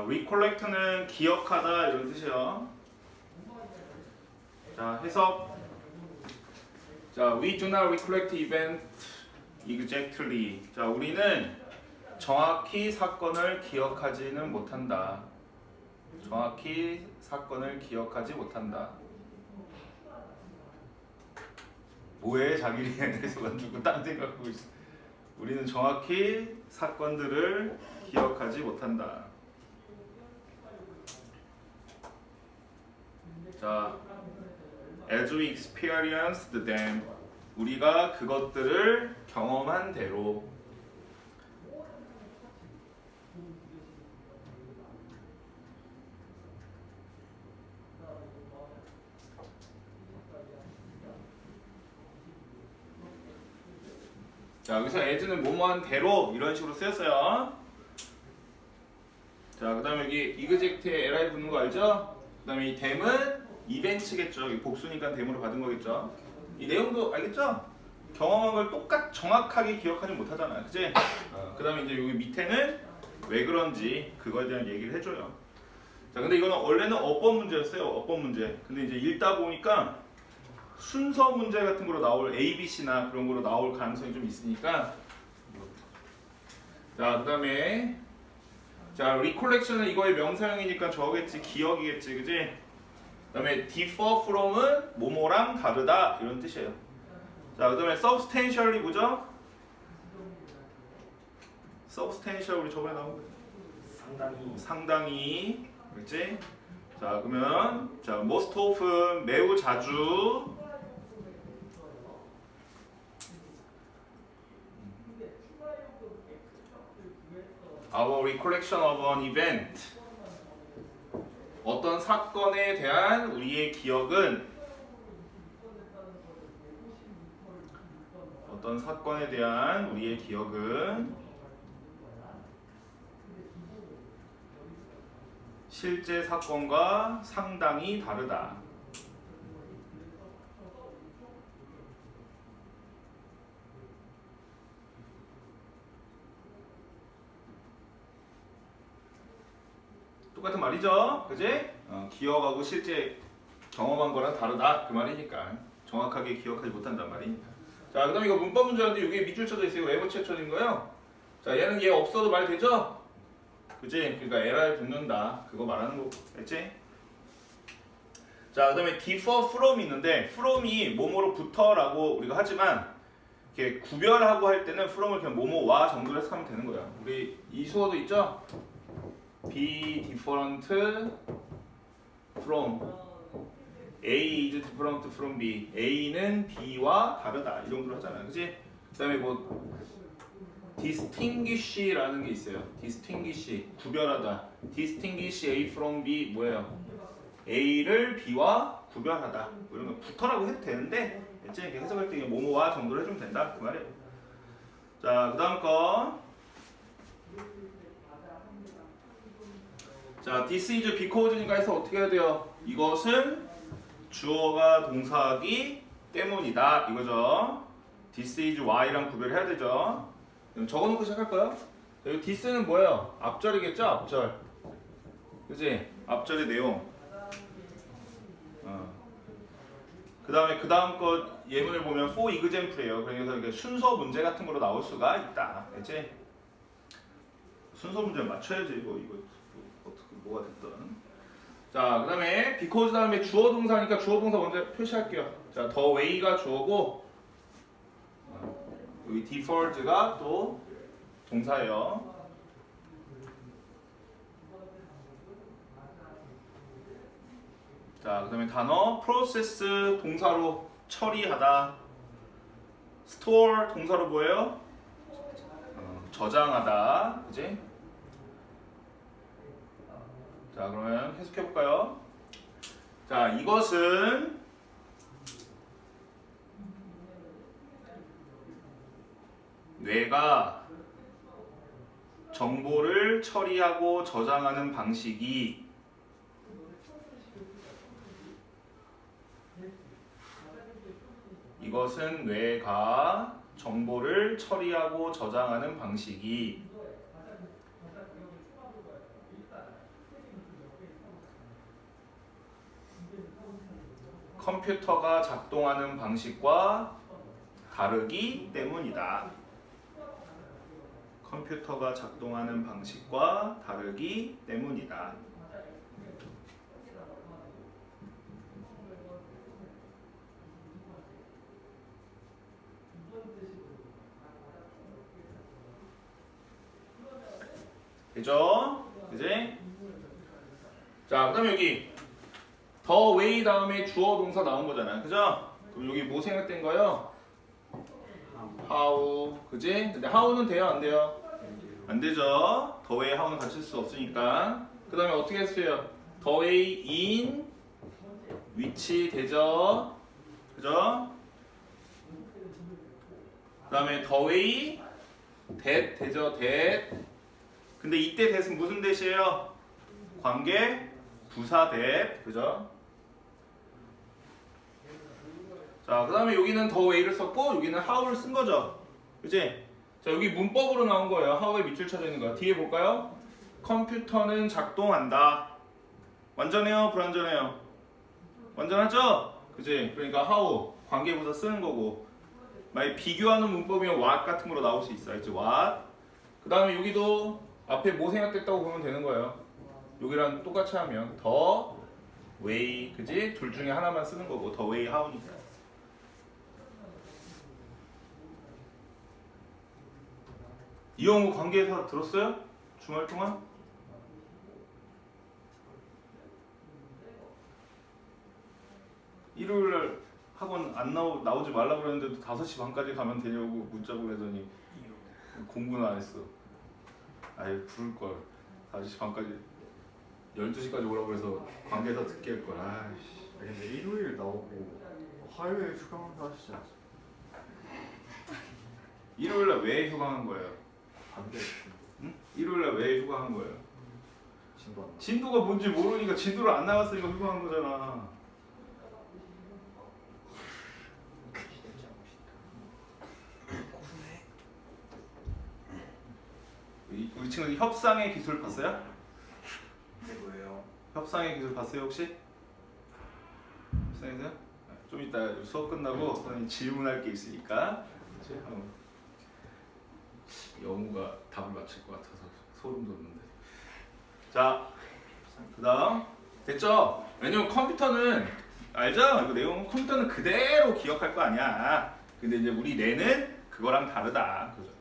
recollect는 기억하다 이런 뜻이에요. 자, 해석. 자, we do not recollect event exactly. 자, 우리는 정확히 사건을 기억하지는 못한다. 정확히 사건을 기억하지 못한다. 뭐해? 자기에 대해서 가지고 딴 생각하고 있어. 우리는 정확히 사건들을 기억하지 못한다. 자, as we experienced them, 우리가 그것들을 경험한 대로. 자, 여기서 as는 뭐뭐한 대로 이런 식으로 쓰였어요. 자, 그 다음에 여기 exact에 li 붙는 거 알죠? 그 다음에 이 them은 이벤트겠죠. 복수니까 them으로 받은 거겠죠. 이 내용도 알겠죠? 경험한 걸 정확하게 기억하지 못하잖아요. 그치? 그 다음에 이제 여기 밑에는 왜 그런지 그거에 대한 얘기를 해줘요. 자, 근데 이거는 원래는 어법 문제였어요. 어법 문제. 근데 이제 읽다 보니까 순서 문제 같은 거로 나올 ABC나 그런 거로 나올 가능성이 좀 있으니까. 자, 그 다음에 자, recollection은 이거의 명사형이니까 저거겠지. 기억이겠지. 그지? 그 다음에 differ from은 뭐뭐랑 다르다 이런 뜻이에요. 자, 그 다음에 substantially 뭐죠? substantial 우리 저번에 나온 거 상당히 그렇지? 자, 그러면 자, most often 매우 자주 our recollection of an event 어떤 사건에 대한 우리의 기억은 어떤 사건에 대한 우리의 기억은 실제 사건과 상당히 다르다. 똑같은 말이죠, 그지? 기억하고 실제 경험한 거랑 다르다 그 말이니까 정확하게 기억하지 못한단 말이니까. 자, 그다음에 이거 문법 문제인데 이게 밑줄 쳐져 있어요. 외부 최초인 거예요. 자, 얘는 얘 없어도 말 되죠? 그지? 그러니까 LR 붙는다 그거 말하는 거, 알지? 자, 그다음에 differ from 있는데 from이 뭐뭐로부터라고 우리가 하지만 이렇게 구별하고 할 때는 from을 그냥 뭐뭐와 정도로 해석하면 되는 거야. 우리 이 수어도 있죠? be different from A is different from B. A는 B와 다르다 이 정도로 하잖아요, 그렇지? 그다음에 뭐 distinguish라는 게 있어요. distinguish 구별하다. distinguish A from B 뭐예요? A를 B와 구별하다. 뭐 이런 거 붙어라고 해도 되는데 이제 이렇게 해석할 때 뭐뭐와 정도로 해주면 된다 그 말이에요. 자, 그다음 거. 자, this is because니까 해서 어떻게 해야 돼요? 이것은 주어가 동사하기 때문이다 이거죠. this is why랑 구별해야 되죠. 적어놓고 시작할까요? 여기 this는 뭐예요? 앞절이겠죠? 앞절. 그지? 앞절의 내용. 그 다음에 그 다음 거 예문을 보면 for example예요. 그래서 순서 문제 같은 거로 나올 수가 있다. 그치? 순서 문제 맞춰야지 이거 어떻게 뭐가 됐든. 자, 그 다음에 because 다음에 주어 동사니까 주어 동사 먼저 표시할게요. 자, the way가 주어고 여기 deferred가 또 동사예요. 자, 그 다음에 단어 process 동사로 처리하다. store 동사로 뭐예요? 저장하다. 그지? 자, 그러면 해석해볼까요? 자, 이것은 뇌가 정보를 처리하고 저장하는 방식이 이것은 뇌가 정보를 처리하고 저장하는 방식이 컴퓨터가 작동하는 방식과 다르기 때문이다. 컴퓨터가 작동하는 방식과 다르기 때문이다. 되죠? 그지? 자, 그 다음에 여기 the way 다음에 주어 동사 나온 거잖아요. 그죠? 그럼 여기 뭐 생각된 거예요? how. 그지? 근데 how는 돼요? 안 돼요? 안 되죠. the way, how는 같이 쓸 수 없으니까. 그 다음에 어떻게 했어요? the way in which 되죠? 그죠? 그 다음에 the way that 되죠? that. 근데 이때 that은 무슨 that이에요? 관계 부사 that. 그죠? 자, 그 다음에 여기는 the way를 썼고 여기는 how를 쓴 거죠. 그치? 자, 여기 문법으로 나온 거예요. how에 밑줄 쳐져 있는 거. 뒤에 볼까요? 컴퓨터는 작동한다. 완전해요? 불완전해요? 완전하죠? 그치? 그러니까 how 관계부사 쓰는 거고, 만약 비교하는 문법이면 what 같은 거로 나올 수 있어. 알지? what. 그 다음에 여기도 앞에 뭐 생각됐다고 보면 되는 거예요. 여기랑 똑같이 하면 the way. 그지? 둘 중에 하나만 쓰는 거고 the way, how니까. 이영우 관계사 들었어요? 주말 동안? 일요일날 학원 안 나오지 말라고 그랬는데도 5시 반까지 가면 되냐고 문자 보내더니 공부는 안 했어. 아예 부를걸. 5시 반까지 12시까지 오라고 해서 관계사 듣게 할걸. 아이씨. 근데 일요일 나오고 화요일 휴강한다 하시지 않았어요? 일요일날 왜 휴강한 거예요? 반대. 응? 일요일날 왜 휴강한 거예요? 진도 안 나. 진도가 뭔지 모르니까 진도를 안 나갔으니까 휴강한 거잖아. 우리 친구 협상의 기술 봤어요? 이게 뭐예요? 협상의 기술 봤어요 혹시? 협상에서요? 좀 이따 수업 끝나고 선생님 질문할 게 있으니까 그치? 영우가 답을 맞힐 것 같아서 소름 돋는데. 자, 그 다음 됐죠? 왜냐면 컴퓨터는 알죠? 이거 내용 컴퓨터는 그대로 기억할 거 아니야. 근데 이제 우리 뇌는 그거랑 다르다. 그죠?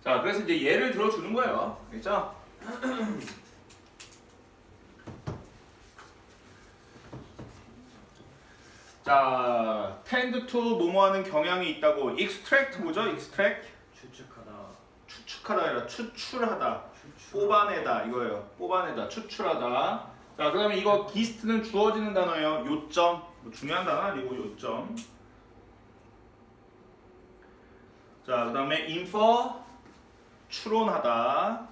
자, 그래서 이제 예를 들어주는 거예요. 알겠죠? 자, tend to 뭐뭐하는 경향이 있다고. extract 뭐죠? extract? 추측하다 아니라 추출하다. 뽑아내다 이거예요. 뽑아내다, 추출하다. 자, 그다음에 이거 gist는 주어지는 단어예요. 요점. 뭐 중요한 단어 아니고 요점. 자, 그다음에 infer 추론하다.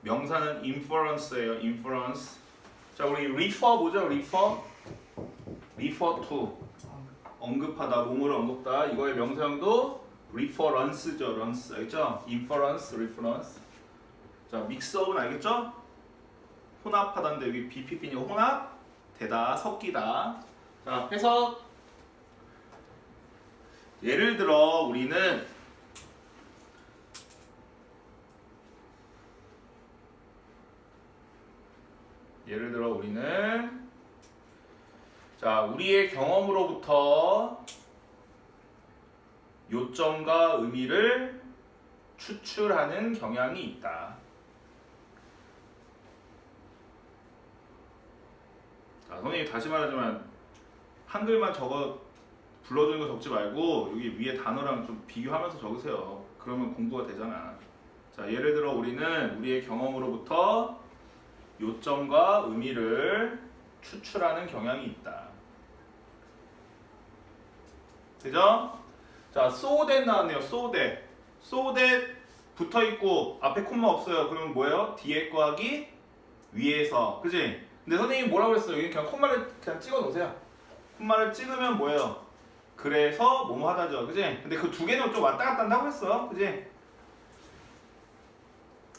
명사는 inference예요. inference. 자, 우리 refer 뭐죠? refer to 언급하다, 뭐뭐를 언급다. 이거의 명사형도 reference죠. 런스 알겠죠? inference, reference. 자, 믹스업은 알겠죠? 혼합하다인데 여기 BPP니 혼합, 되다, 섞이다. 자, 해석. 예를 들어 우리는 자, 우리의 경험으로부터 요점과 의미를 추출하는 경향이 있다. 자, 선생님 다시 말하지만 한글만 불러주는 거 적지 말고 여기 위에 단어랑 좀 비교하면서 적으세요. 그러면 공부가 되잖아. 자, 예를 들어 우리는 우리의 경험으로부터 요점과 의미를 추출하는 경향이 있다. 되죠? 자, so that 나왔네요. so that 붙어있고 앞에 콤마 없어요. 그러면 뭐예요? 뒤에 거 하기 위에서. 그지? 근데 선생님이 뭐라고 그랬어요? 여기 그냥 콤마를 그냥 찍어 놓으세요. 콤마를 찍으면 뭐예요? 그래서 뭐뭐 하다죠. 그지? 근데 그 두 개는 좀 왔다 갔다 한다고 했어. 그지?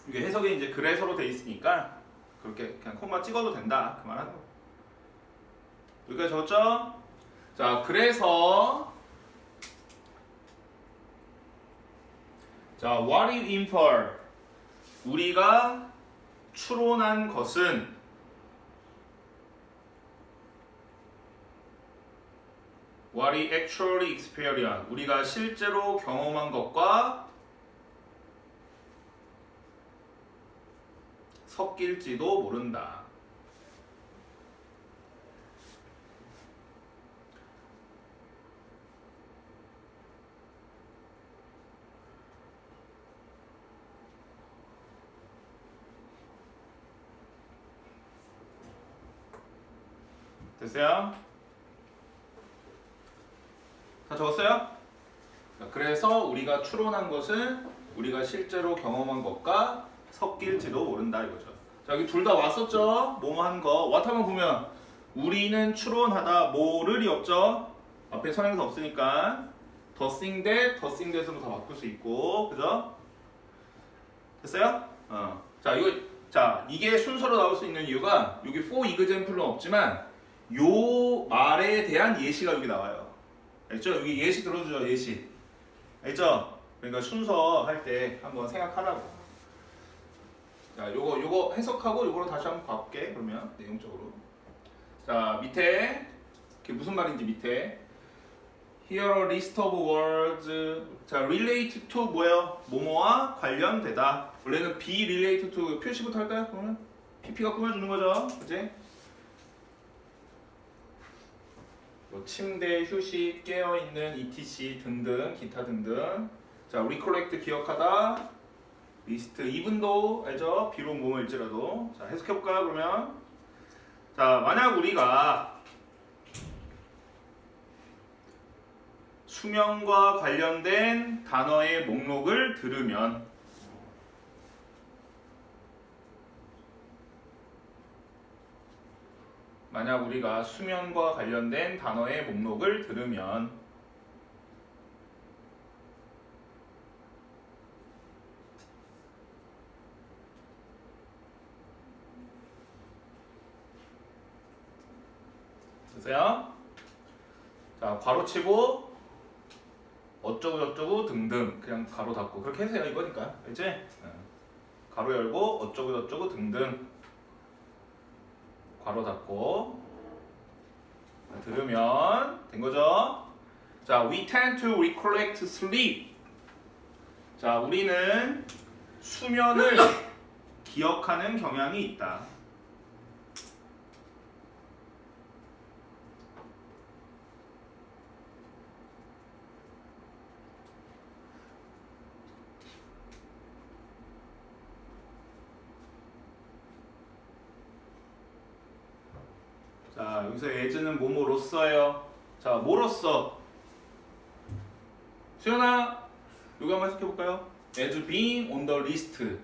이게 해석이 이제 그래서로 돼 있으니까 그렇게 그냥 콤마 찍어도 된다 그 말하는 거. 여기까지 적었죠? 자, 그래서 자, what it infer 우리가 추론한 것은 what we actually experience 우리가 실제로 경험한 것과 섞일지도 모른다. 됐어요? 다 적었어요? 자, 그래서 우리가 추론한 것은 우리가 실제로 경험한 것과 섞일지도 모른다 이거죠. 자, 여기 둘 다 왔었죠? 뭐뭐 한 거. what 하면 보면 우리는 추론하다 뭐를이 없죠? 앞에 선행사 없으니까 the thing that으로 다 바꿀 수 있고 그죠? 됐어요? 자, 이게 순서로 나올 수 있는 이유가 여기 for example는 없지만 요 말에 대한 예시가 여기 나와요. 알죠? 여기 예시 들어주죠, 예시. 알죠? 그러니까 순서 할 때 한번 생각하라고. 자, 요거 해석하고 요거로 다시 한번 봐볼게. 그러면 내용적으로. 자, 밑에 그게 무슨 말인지 밑에 Here a list of words. 자, relate to 뭐예요? 뭐뭐와 관련되다. 원래는 be relate to 표시부터 할까요? 그러면 PP가 꾸며주는 거죠, 그치? 뭐 침대, 휴식, 깨어있는, etc 등등, 기타 등등. 자, recollect 기억하다. 리스트 even though 알죠? 비록 뭐뭐일지라도. 자, 해석해볼까요? 그러면 자, 만약 우리가 수면과 관련된 단어의 목록을 들으면 만약 우리가 수면과 관련된 단어의 목록을 들으면 됐어요? 자, 괄호치고 어쩌고 저쩌고 등등 그냥 가로 닫고 그렇게 해서요 이거니까 알지? 가로 열고 어쩌고 저쩌고 등등 괄호 닫고 들으면 된 거죠? 자, we tend to recollect sleep. 자, 우리는 수면을 기억하는 경향이 있다. 자, 여기서 as는 뭐뭐로써예요. 자, 뭐로써? 수연아, 여기 한번 해석해볼까요? as being on the list.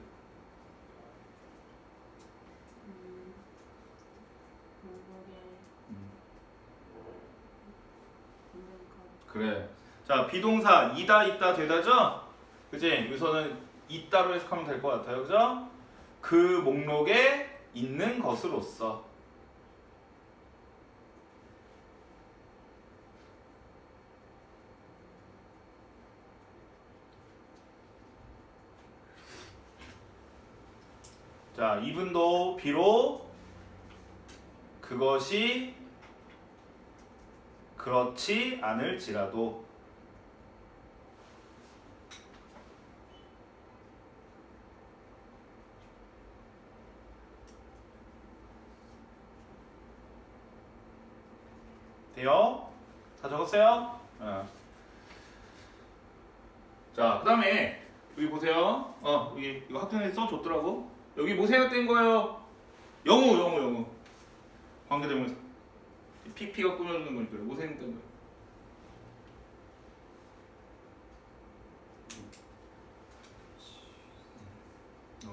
그래. 자, 비동사 이다 있다 되다죠? 그지? 여기서는 있다로 해석하면 될 것 같아요. 그죠? 그 목록에 있는 것으로서. 자, 이분도 비록 그것이 그렇지 않을지라도 돼요? 다 적었어요? 자, 그 다음에 여기 보세요. 여기 이거 학생이 써줬더라고. 여기 뭐 생각된 거예요? 영우. 관계대명사. PP가 꾸며주는 거니까 뭐 생각된 거예요?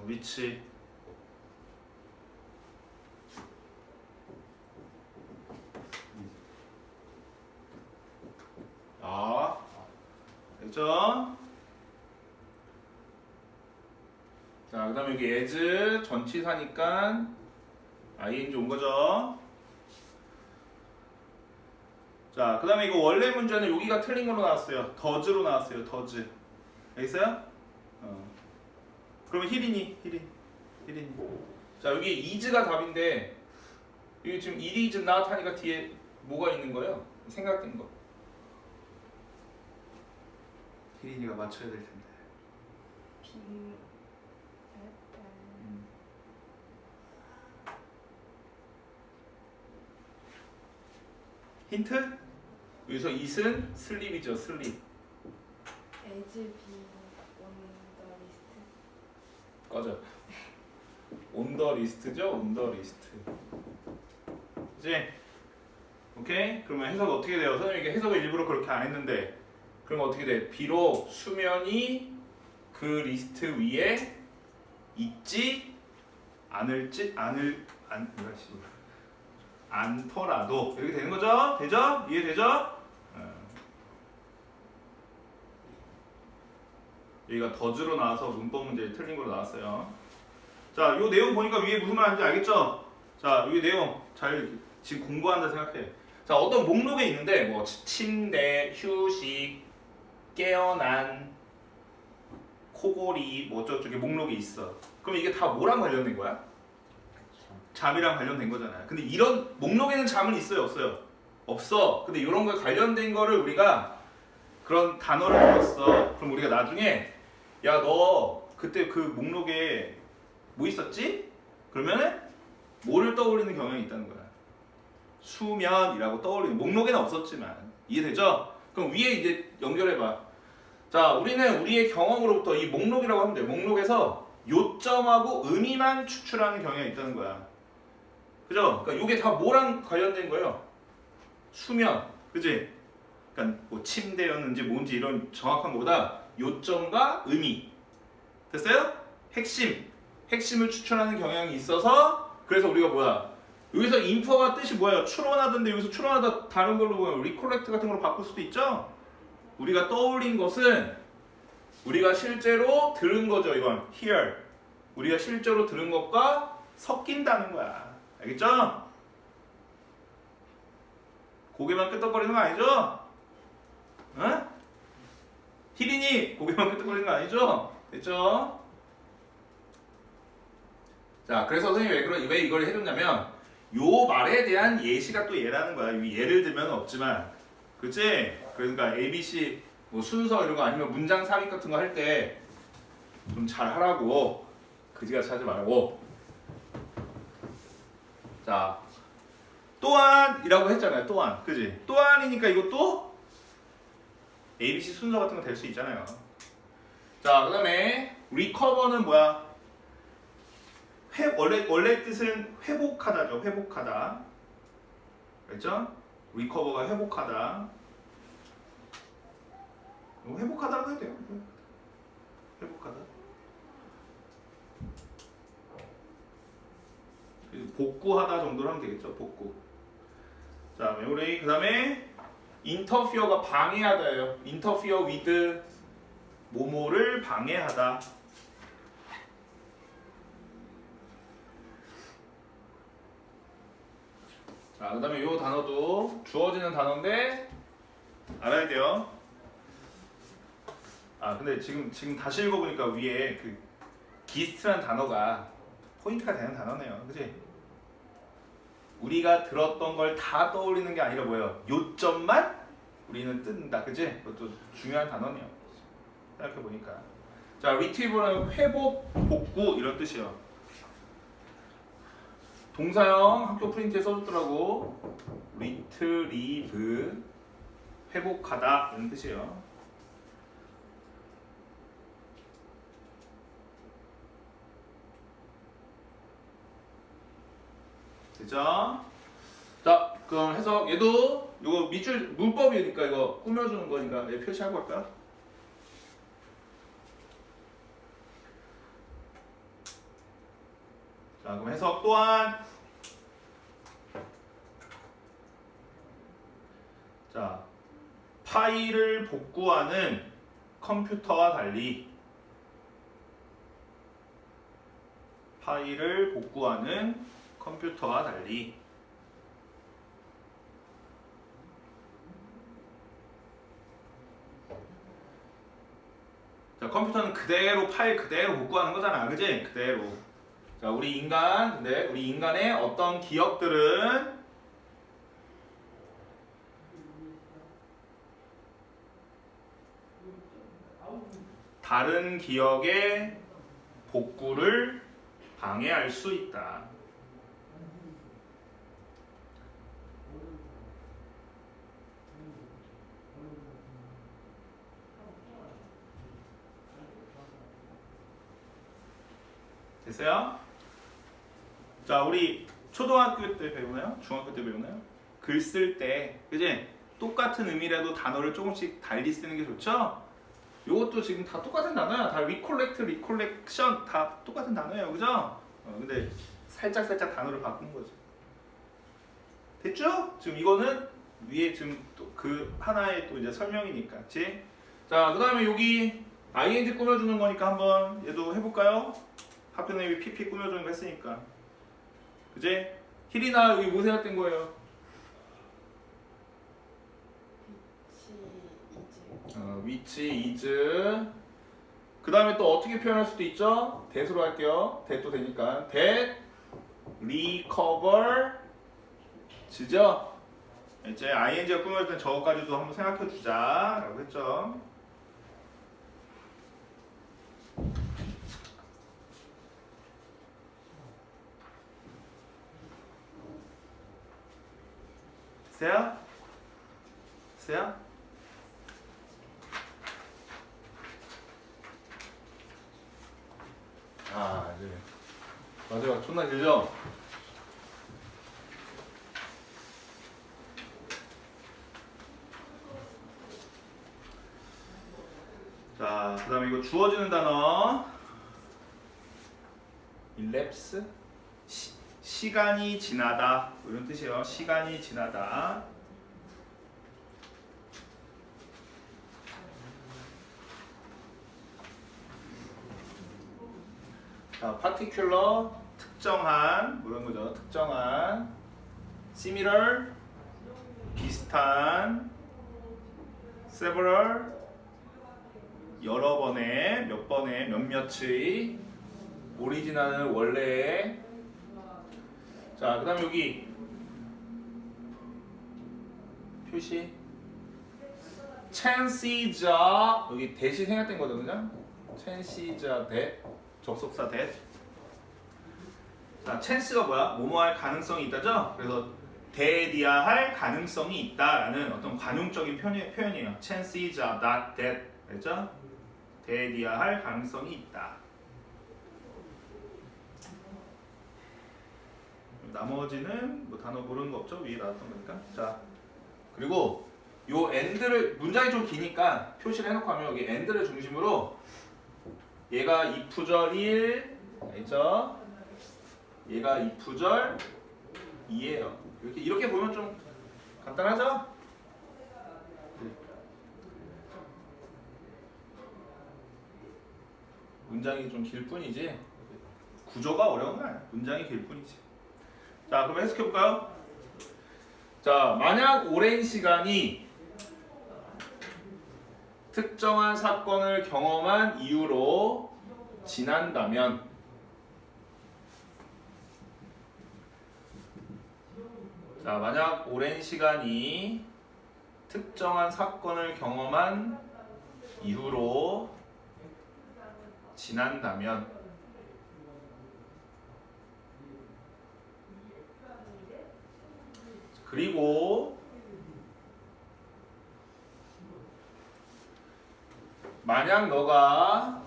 위치. 됐죠? 자, 그 다음에 여기 as 전치사니까 ing 온 거죠. 자, 그 다음에 이거 원래 문제는 여기가 틀린 걸로 나왔어요. 더즈로 나왔어요. 더즈. 알겠어요? 그러면 히린이. 자, 여기 is가 답인데 여기 지금 it is not 하니까 뒤에 뭐가 있는 거예요? 생각된 거. 히린이가 맞춰야 될 텐데. 비 힌트? 여기서 it은 슬립이죠. 슬립. as being on the list. 꺼져. on the list죠? on the list. 그치? 오케이? 그러면 해석이 어떻게 돼요? 선생님이 해석을 일부러 그렇게 안 했는데 그럼 어떻게 돼? 비록 수면이 그 리스트 위에 있지 않더라도 이렇게 되는 거죠? 되죠? 이해되죠? 여기가 더즈로 나와서 문법 문제 틀린 걸로 나왔어요. 자, 요 내용 보니까 위에 무슨 말인지 알겠죠? 자, 여기 내용 잘 지금 공부한다 생각해. 자, 어떤 목록에 있는데 뭐 침대, 휴식, 깨어난, 코골이 뭐 어쩌고저쩌고 목록이 있어. 그럼 이게 다 뭐랑 관련된 거야? 잠이랑 관련된 거잖아요. 근데 이런 목록에는 잠은 있어요, 없어요? 없어. 근데 이런 거에 관련된 거를 우리가 그런 단어를 배웠어. 그럼 우리가 나중에 야, 너 그때 그 목록에 뭐 있었지? 그러면은 뭐를 떠올리는 경향이 있다는 거야. 수면이라고 떠올리는. 목록에는 없었지만 이해되죠? 그럼 위에 이제 연결해봐. 자, 우리는 우리의 경험으로부터 이 목록이라고 하면 돼. 목록에서 요점하고 의미만 추출하는 경향이 있다는 거야. 그죠? 그러니까 이게 다 뭐랑 관련된 거예요? 수면, 그지? 그러니까 뭐 침대였는지 뭔지 이런 정확한 것보다 요점과 의미. 됐어요? 핵심을 추출하는 경향이 있어서 그래서 우리가 뭐야? 여기서 인퍼가 뜻이 뭐예요? 추론하던데 여기서 추론하다 다른 걸로 보면 리콜렉트 같은 걸로 바꿀 수도 있죠? 우리가 떠올린 것은 우리가 실제로 들은 거죠. 이건 hear. 우리가 실제로 들은 것과 섞인다는 거야. 알겠죠? 고개만 끄덕거리는 거 아니죠? 응? 희린이 고개만 끄덕거리는 거 아니죠? 됐죠? 자, 그래서 선생님이 왜 이걸 해줬냐면 요 말에 대한 예시가 또 얘라는 거야. 예를 들면 없지만, 그치? 그러니까 ABC 뭐 순서 이런 거 아니면 문장 삽입 같은 거 할 때 좀 잘 하라고. 그지같이 하지 말고. 자, 또한이라고 했잖아요. 또한, 그지? 또한이니까 이것도 ABC 순서 같은 거 될 수 있잖아요. 자, 그다음에 recover는 뭐야? 원래 뜻은 회복하다죠. 회복하다. 그렇죠? recover가 회복하다. 회복하다고 해도 돼요. 회복하다. 복구하다 정도로 하면 되겠죠. 복구. 자, 메모리. 그 다음에 interfere가 방해하다예요. interfere with 뭐뭐를 방해하다. 자, 그 다음에 이 단어도 주어지는 단어인데 알아야 돼요. 아, 근데 지금 다시 읽어보니까 위에 그 기스트라는 단어가 포인트가 되는 단어네요. 그치? 우리가 들었던 걸 다 떠올리는 게 아니라 뭐예요? 요점만 우리는 뜬다. 그치? 그것도 중요한 단어네요. 생각해보니까. 자, retrieve는 회복, 복구 이런 뜻이에요. 동사형 학교 프린트에 써줬더라고. retrieve 회복하다 이런 뜻이에요. 됐죠? 자, 그럼 해석. 얘도 이거 밑줄 문법이니까 이거 꾸며주는 거니까 얘 표시하고 갈까요? 자, 그럼 해석 또한. 자, 파일을 복구하는 컴퓨터와 달리 파일을 복구하는 컴퓨터와 달리 자, 컴퓨터는 그대로 파일 그대로 복구하는 거잖아, 그지? 그대로. 자, 우리 인간의 어떤 기억들은 다른 기억의 복구를 방해할 수 있다. 됐어요? 자, 우리 초등학교 때 배우나요? 중학교 때 배우나요? 글 쓸 때, 그지? 똑같은 의미라도 단어를 조금씩 달리 쓰는 게 좋죠? 요것도 지금 다 똑같은 단어야. 다 recollect, recollection 다 똑같은 단어예요, 그죠? 근데 살짝 단어를 바꾸는 거죠. 됐죠? 지금 이거는 위에 지금 또 그 하나의 또 이제 설명이니까, 그치? 자, 그 다음에 여기 ing 꾸며주는 거니까 한번 얘도 해볼까요? 학교는 여기 pp 꾸며주는 거 했으니까, 그지? 희리나 여기 뭐 생각된 거예요? 위치 is. 그 다음에 또 어떻게 표현할 수도 있죠? that으로 할게요. that도 되니까 that recover 즈죠? 이제 ing가 꾸며질 땐 저거까지도 한번 생각해 주자 라고 했죠. 됐어요? 됐어요? 아, 이제 마지막 존나 길죠? 자, 그 다음에 이거 주어지는 단어 elapse 시간이 지나다 이런 뜻이에요. 시간이 지나다. 자, particular 특정한 뭐 이런 거죠. 특정한 similar 비슷한 several 여러 번의 몇 번의 몇몇의 오리지널은 원래의. 자, 그 다음에 여기 표시 chances are 여기 that이 생략된 거거든요. chances are that 접속사 that. 자, chance가 뭐야? 뭐뭐 할 가능성이 있다죠? 그래서 that이야 할 가능성이 있다라는 어떤 관용적인 표현이에요. chances are not that. 알죠? that이야 할 가능성이 있다. 나머지는 뭐 단어 모르는 거 없죠? 위에 나왔던 거니까. 자, 그리고 요 and를 문장이 좀 기니까 표시를 해놓고 하면 여기 and를 중심으로 얘가 if절 1, 알죠? 얘가 if절 2예요. 이렇게 보면 좀 간단하죠? 문장이 좀 길 뿐이지 구조가 어려운 건 아니야. 문장이 길 뿐이지. 자, 그럼 해석해볼까요? 자, 만약 오랜 시간이 특정한 사건을 경험한 이후로 지난다면 자, 만약 오랜 시간이 특정한 사건을 경험한 이후로 지난다면 그리고 만약 너가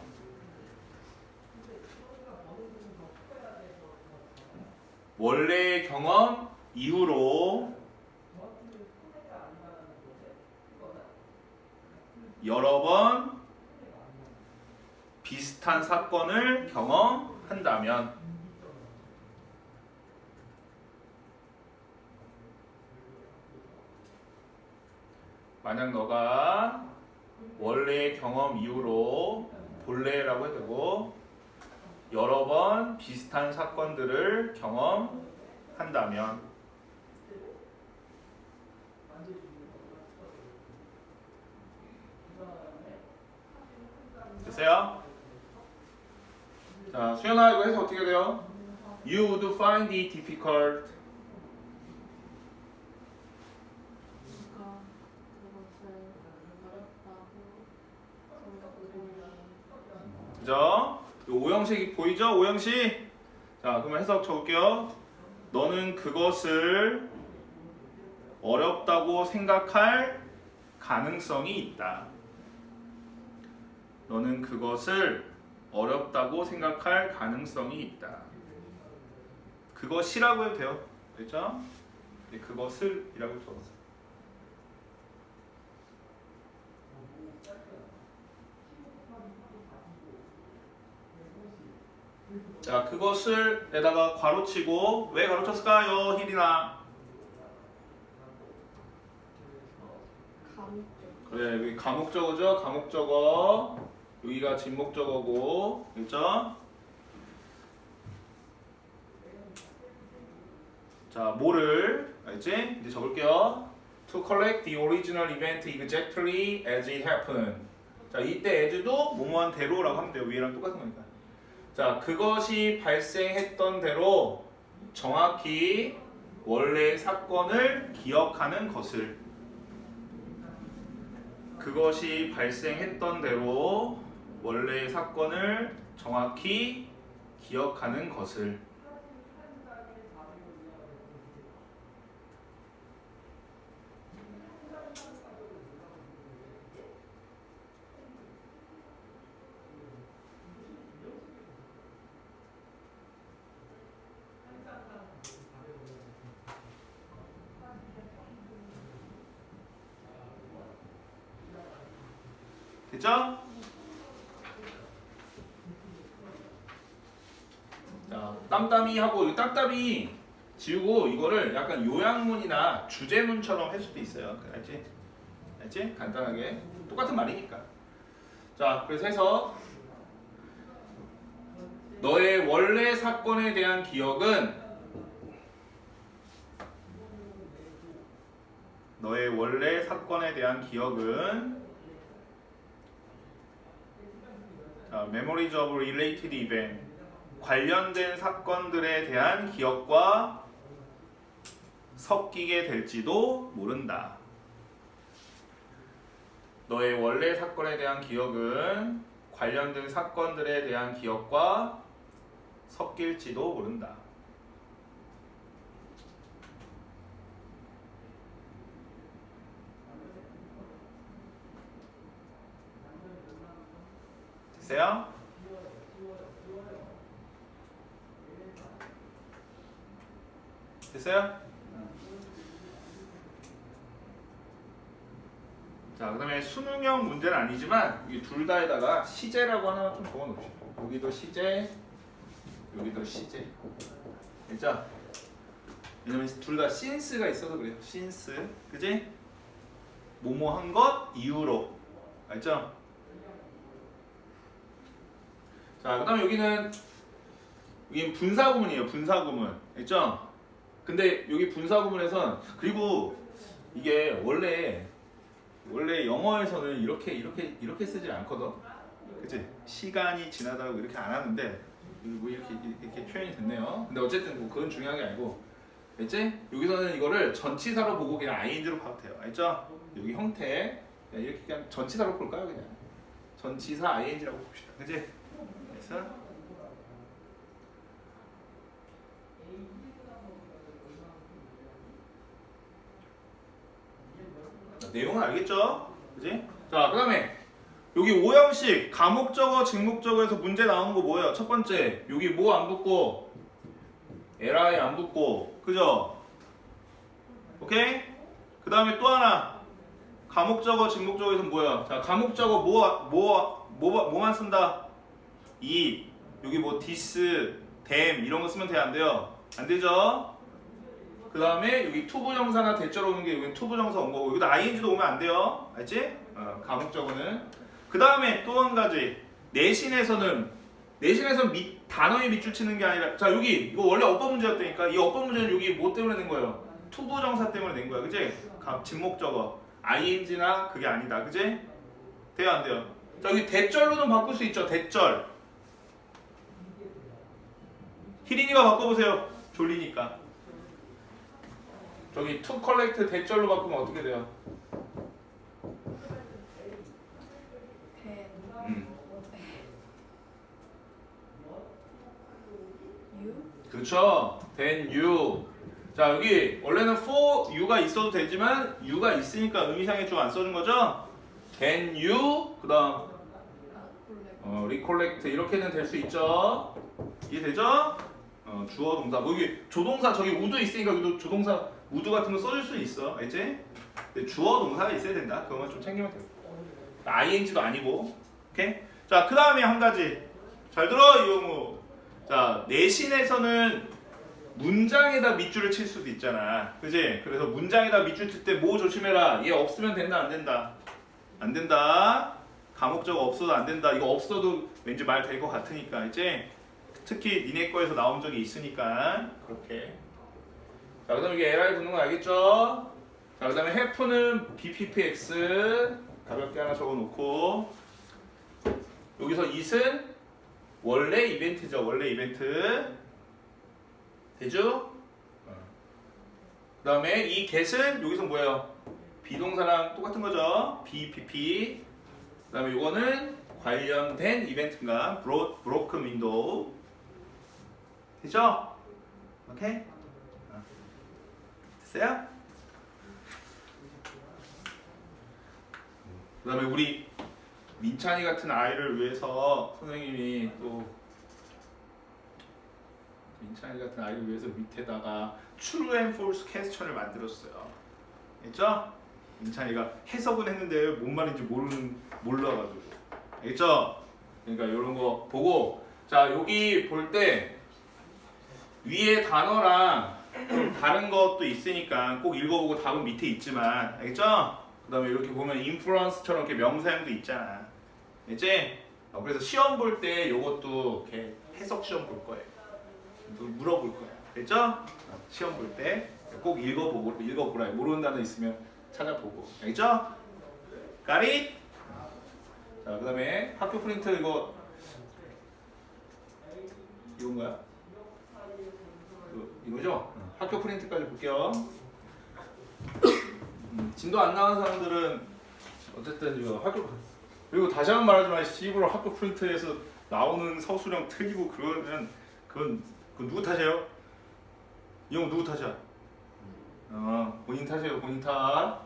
원래의 경험 이후로 여러 번 비슷한 사건을 경험한다면 만약 너가 원래의 경험 이후로 본래라고 해도 되고 여러 번 비슷한 사건들을 경험한다면. 됐어요? 자, 수연아 이거 해서 어떻게 돼요? You would find it difficult. 누가 그것을 어렵다고 생각하는 그죠? 이 오형식 보이죠? 오형식. 자, 그러면 해석 적을게요. 너는 그것을 어렵다고 생각할 가능성이 있다. 너는 그것을 어렵다고 생각할 가능성이 있다. 그것이라고 해도 돼요. 그렇죠? 네, 그것을이라고 적었어요. 자, 그것을 에다가 괄호치고 왜 괄호쳤을까요, 희린아? 감정. 그래, 여기 가목적어죠? 가목적어. 여기가 진목적어고, 그렇죠? 자, 뭐를 알지? 이제 적을게요. To collect the original event exactly as it happened. 자, 이때 as도 뭐뭐한 대로라고 하면 돼요. 위에랑 똑같은 거니까. 자, 그것이 발생했던 대로 정확히 원래의 사건을 기억하는 것을. 그것이 발생했던 대로 원래의 사건을 정확히 기억하는 것을. 됐죠? 자, 땀땀이 하고 이 땀땀이 지우고 이거를 약간 요약문이나 주제문처럼 할 수도 있어요. 알지? 알지? 간단하게 똑같은 말이니까. 자, 그래서 해서 너의 원래 사건에 대한 기억은 너의 원래 사건에 대한 기억은 자, memories of related event 관련된 사건들에 대한 기억과 섞이게 될지도 모른다. 너의 원래 사건에 대한 기억은 관련된 사건들에 대한 기억과 섞일지도 모른다. 됐어요? 됐어요? 자, 그 다음에 수능형 문제는 아니지만 이 둘 다에다가 시제라고 하나 좀 적어놓읍시다. 여기도 시제, 여기도 시제. 됐죠? 왜냐면 둘 다 since가 있어서 그래요. since, 그지? 뭐뭐 한 것 이유로. 알죠? 자, 그 다음에 여기는 분사구문이에요. 분사구문. 알죠? 근데 여기 분사구문에선 그리고 이게 원래 영어에서는 이렇게 쓰지 않거든. 그치? 시간이 지나다고 이렇게 안 하는데 뭐 이렇게 표현이 됐네요. 근데 어쨌든 뭐 그건 중요한 게 아니고, 알지? 여기서는 이거를 전치사로 보고 그냥 ing로 봐도 돼요. 알죠? 여기 형태 그냥 이렇게 그냥 전치사로 볼까요? 그냥 전치사 ing라고 봅시다. 그치? 그래서 내용은 알겠죠? 그지? 자, 그 다음에 여기 오형식 가목적어, 직목적어에서 문제 나오는 거 뭐예요? 첫 번째, 여기 뭐 안 붙고 li 안 붙고, 그죠? 오케이? 그 다음에 또 하나 가목적어, 직목적어에서 뭐야? 자, 가목적어 뭐만 쓴다? 이 여기 뭐 this, them 이런 거 쓰면 돼, 안 돼요? 안 되죠? 그 다음에 여기 투부정사나 대자로 오는 게 여기 투부정사 온 거고, 여기도 ing도 오면 안 돼요. 알지? 가목적어는. 그 다음에 또 한 가지, 내신에서는 내신에서 단어의 밑줄 치는 게 아니라 자 여기 이거 원래 어법 문제였다니까. 이 어법 문제는 여기 뭐 때문에 낸 거예요? 투부정사 때문에 낸 거야. 그지? 진목적어 ing나 그게 아니다. 그지? 돼요 안 돼요? 자 여기 대절로는 바꿀 수 있죠. 대절. 희린이가 바꿔보세요. 졸리니까. 저기 to collect 대절로 바꾸면 어떻게 돼요? 펜. 음. 유. 그렇죠. then you. 자 여기 원래는 for you가 있어도 되지만 you가 있으니까 의미상의 주 안 써준 거죠? then you 그다음 아, 콜렉. recollect 이렇게는 될 수 있죠. 이해되죠? 주어 동사 뭐 여기 조동사 저기 would 있으니까 여기도 조동사 would 같은 거 써줄 수 있어. 알지? 근데 주어 동사가 있어야 된다. 그것만 좀 챙기면 돼요. ing도 아니고. 오케이? 자 그 다음에 한 가지 잘 들어 이용우. 자 내신에서는 문장에다 밑줄을 칠 수도 있잖아. 그지? 그래서 문장에다 밑줄 칠 때 뭐 조심해라. 얘 없으면 된다 안 된다? 안 된다. 과목적어 없어도 안 된다. 이거 없어도 왠지 말 될 것 같으니까 이제 특히 니네 거에서 나온 적이 있으니까 그렇게. 자 그다음에 이게 LI 붙는 거 알겠죠? 자 그다음에 have는 BPPX 가볍게 하나 적어놓고 여기서 it은 원래 이벤트죠. 원래 이벤트 되죠? 그 다음에 이 get은 여기서 뭐예요? 비동사랑 똑같은 거죠. BPP. 그 다음에 이거는 관련된 이벤트인가? broken window. 되죠? 오케이? 됐어요? 그 다음에 우리 민찬이 같은 아이를 위해서 선생님이 또 민찬이 같은 아이를 위해서 밑에다가 true and false 퀘스천을 만들었어요. 알겠죠? 민찬이가 해석은 했는데 뭔 말인지 몰라가지고. 알겠죠? 그러니까 이런 거 보고 자 여기 볼 때 위에 단어랑 좀 다른 것도 있으니까 꼭 읽어보고 답은 밑에 있지만 알겠죠? 그 다음에 이렇게 보면 influence처럼 이렇게 명사형도 있잖아. 알겠지? 그래서 시험 볼 때 이것도 이렇게 해석 시험 볼 거예요. 물어볼 거야. 됐죠? 시험 볼 때 꼭 읽어보라. 모르는 단어 있으면 찾아보고. 알겠죠? Got it? 자, 그 다음에 학교 프린트 이건가요? 이거죠? 학교 프린트까지 볼게요. 진도 안 나간 사람들은 어쨌든 이거 그리고 다시 한번 말하지만 씨부로 학교 프린트에서 나오는 서술형 틀리고 그건 누구 탓이에요? 이 형 누구 탓이야? 본인 탓이에요. 본인 탓.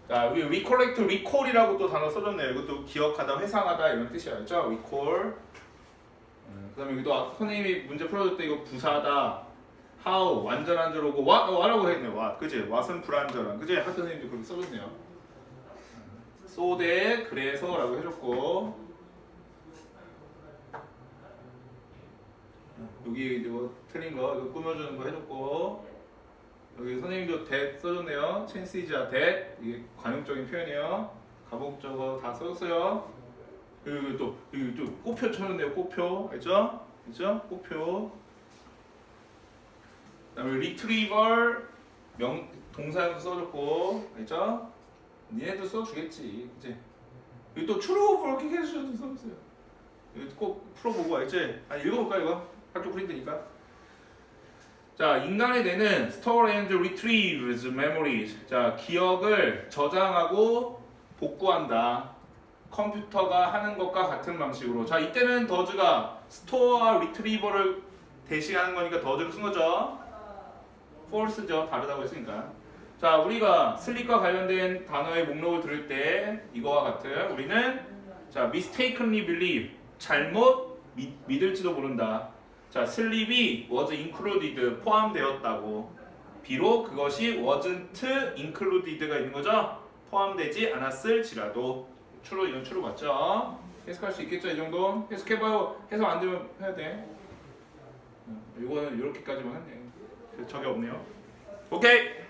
자 여기 recollect, recall이라고 또 단어 써줬네요. 이것도 기억하다, 회상하다 이런 뜻이야. 알죠? recall. 그 다음에 여기도 선생님이 문제 풀어줄 때 이거 부사다, how 완전한 절오고 what라고 했네. what 그지? what은 불완전한 그지? 학교 선생님도 그렇게 써줬네요. so that 그래서라고 해줬고 여기 이거 틀린 거 이거 꾸며주는 거 해줬고 여기 선생님도 that 써줬네요. chances are that 이게 관용적인 표현이에요. 가복적어 다 써줬어요. 그리고 또 여기 또 꽃표 쳐줬네요. 꽃표 알죠? 알죠? 꽃표. 그다음에 retrieval 동사형도 써줬고 알죠? 니네도 써주겠지, 그치? 여기 또 true false 퀘스천도 써줬어요. 이거 꼭 풀어보고 알지? 읽어볼까 이거? 학교 프린트니까. 자, 인간의 뇌는 store and retrieves memories. 자, 기억을 저장하고 복구한다. 컴퓨터가 하는 것과 같은 방식으로. 자, 이때는 더즈가 store와 retriever를 대시하는 거니까 더즈를 쓴 거죠. false죠. 다르다고 했으니까. 자, 우리가 sleep과 관련된 단어의 목록을 들을 때 이거와 같은 우리는 자, mistakenly believe. 잘못 믿을지도 모른다. 자, sleep이 was included 포함되었다고. 비록 그것이 wasn't included가 있는 거죠. 포함되지 않았을지라도. 추루 이건 추루 맞죠? 해석할 수 있겠죠 이 정도? 해석해봐요. 해석 안 되면 해야 돼. 이거는 이렇게까지만 했네. 저게 없네요. 오케이.